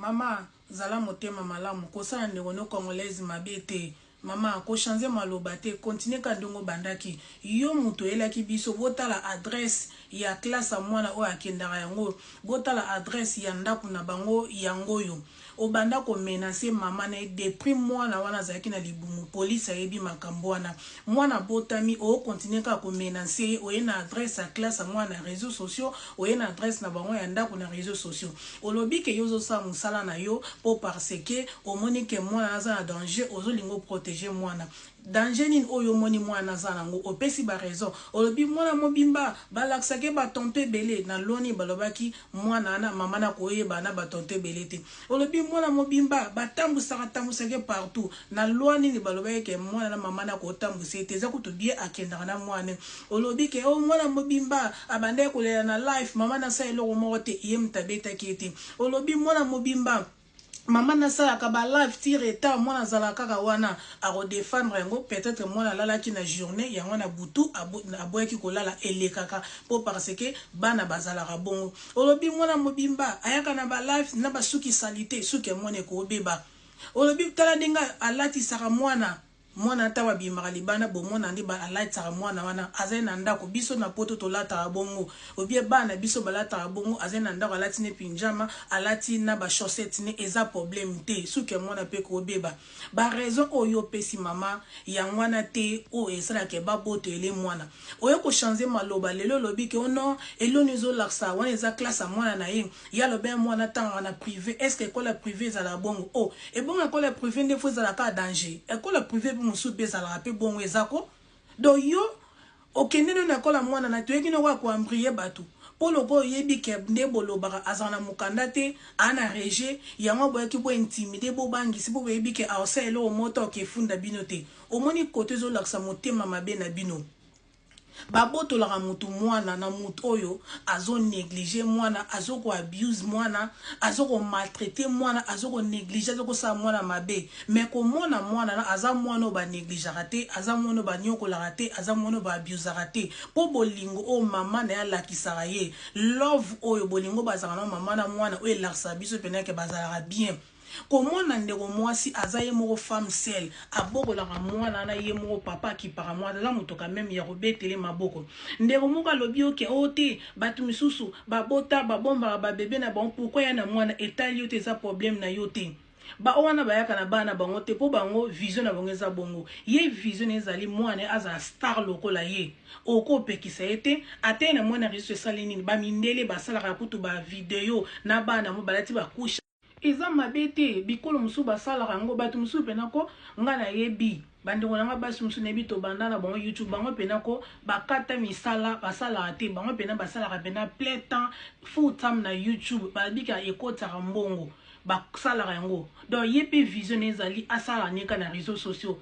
Mama, zala motema malamu, kosala ndeko no congolaise mabete. Mama, ko changer maloba te, continue kandongo bandaki. Yo muto elaki biso, bota la adresse ya classe mwana o akendaka yango, bota la adresse ya ndaku na bango yango yo. Obanda ko menacer mama na depuis mwana wana zaki na libumu, police ayebi makambo wana. Mwana botami o continue ka ko menacer, o na adresse ya classe mwana réseaux sociaux, o na adresse na bango ya ndaku na réseaux sociaux. Olobi ke yozo sa musala na yo po parce que o moni ke mwana aza na danger, ozo lingo protéger mwana. Danger nini oyo moni mwana za nango opesi ba raison olobi mwana mobimba balaksake ba tonte belé na loni balobaki mwana na mama na koyeba na ba tonte belé te olobi mwana mobimba batambusake partout na loni ni balobaki ke mwana na mama na ko tambuse te za kutu bien akenda na mwana olobi ke o mwana mobimba abande kolela na life mama na sa eloko moko te yemtabeta kete olobi mwana mobimba Maman na sa akaba live tire eta mwana zala kaka wana a défendre yango peut-être mwana lala ki na journée yango na butu aboyaki kolala elekaka po parce que bana bazala rabongo olobi mwana mobimba ayaka na ba live na basuki salite suki mwana ko beba olobi tala dinga alati saka mwana tawa bimaka libana bo mwana ndi ba alata mwana wana azena ndako biso na poto to lata bongo obie bana biso balata bongo azena ndako alati ne pinjama alati na ba chaussette ne eza problème te suke mwana pe ko beba ba raison oyo pesi mama ya mwana te o esala ke ba boto ele mwana oyo ko changer maloba lelo lobi ke ono elo nizo laksa wana eza classe mwana na ye ya lo ben mwana tanga na privé est-ce que école privée za la bongo oh et bon école privée ne faut za la ka danger école privée musu pesa la pe bongo ezako do yo okendene na kola mwana na toyeki no kwa ambrier batu polo ko yebi ke ndebolo baka azana mukanda te ana reje yango boyeki bo intimider bo bangisi bo yebi ke awselo moto ke funda bino te omoni kote zo laksa motema mabe na bino baboto la mutu mwana na mutu oyo azo négliger mwana azo ko abuse mwana azo ko maltraiter mwana azo ko négliger azo ko sa mwana mabe mais ko mwana na aza mwana ba négliger raté aza mwana ba nyoko la raté aza mwana ba abuse raté po bolingo o mama na ya lakisaka ye love oyo bolingo bazaka na mama na mwana oyo lakisa biso peneke bazala bien Comment ndeko mwasi azaye moko femme seule aboko la mwana na ye moko papa ki para mwana la mutoka même ya robetele maboko ndeko moko lobi oke ote batu misusu babota babomba ba bébé na bon pourquoi ya na mwana etali yote za problème na yote ba wana bayaka na bana bango te po bango vision na bango eza bongo ye vision ezali mwana aza star lokola ye oko pekisa ete ate na mwana réseau salini ba mindele basalaka kutu ba video na bana mo balati ba kusha Eza mabete bikolo musu basala rango batu musu penako ngana yebi bandeko nanga basu musu nebi to bandana bango YouTube bango penako bakata misala basala ate bango pena basala pena plein temps full time na YouTube babika ekota mbongo basala rango donc yepe vision ezali asala nika na réseaux sociaux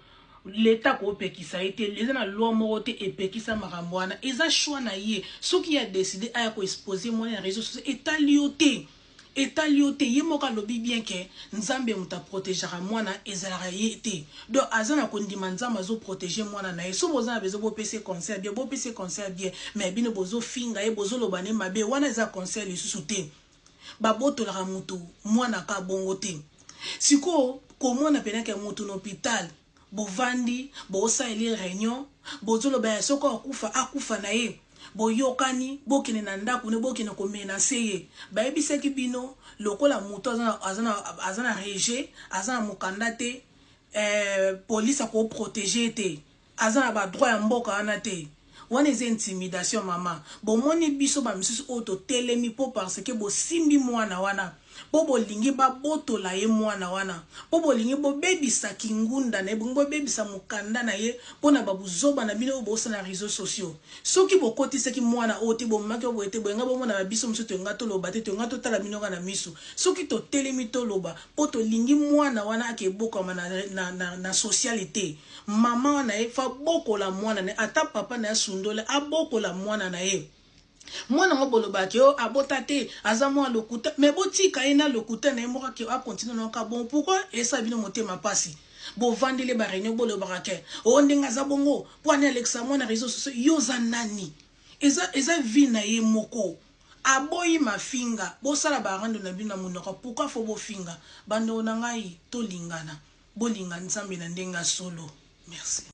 l'état ko pekisa ete les na loi moko te epekisa makambo wana eza choix na ye soki a décidé aya ko exposer mo na réseaux sociaux etaliote etaliote yemoka lobi bien ke nzambe muta protéger mwana ezalaka yete donc azana kondima nzambe zo protéger mwana na yeso bozana bezo bo PC conseil bien bo PC conseil bien mais bino bozo finga ye bozo lobane mabe wana za conseil lisusu te baboto la mutu mwana ka bongo te siko komona penaka mutu na hôpital bovandi bosa ele réunion bozo loba soko akufa na ye boyokani bokene na ndako ne bokene ko menacer ye bayebisaki bino lokola muto azana reje azana mukanda te police ko protéger te azana ba droit ya mboka wana te wana eza intimidation mama bomoni biso ba misusu auto telemi po parce que bo simbi mwana wana po bolingi ba botola ye mwana wana po bolingi bo bebisa kingunda na bo bebisa mukanda na ye pona babuzoba na bino bo na réseaux sociaux soki bo kotisaki mwana oti bo maki bo ete bo nga bo mona biso musu to ngato loba te to ngato tala bino na misu soki to telemi to loba po to lingi mwana wana akeboka na socialité mama na ye fa bokola mwana na ata papa na sundole abokola mwana na ye mwana ngobolo baki o abotate azamo lokuta mais botika ina lokuta na moka ki a continue na ka bon pourquoi esa bino motema pasi bo vandele ba réunion bolo barake o ndinga za bongo pwana Alexa mona réseaux sociaux yoza nani eza vie na ye moko aboyi mafinga bosala barando na bino na munoko pourquoi fo bofinga bando na ngai tolingana bolinga nzambe na ndenga solo merci.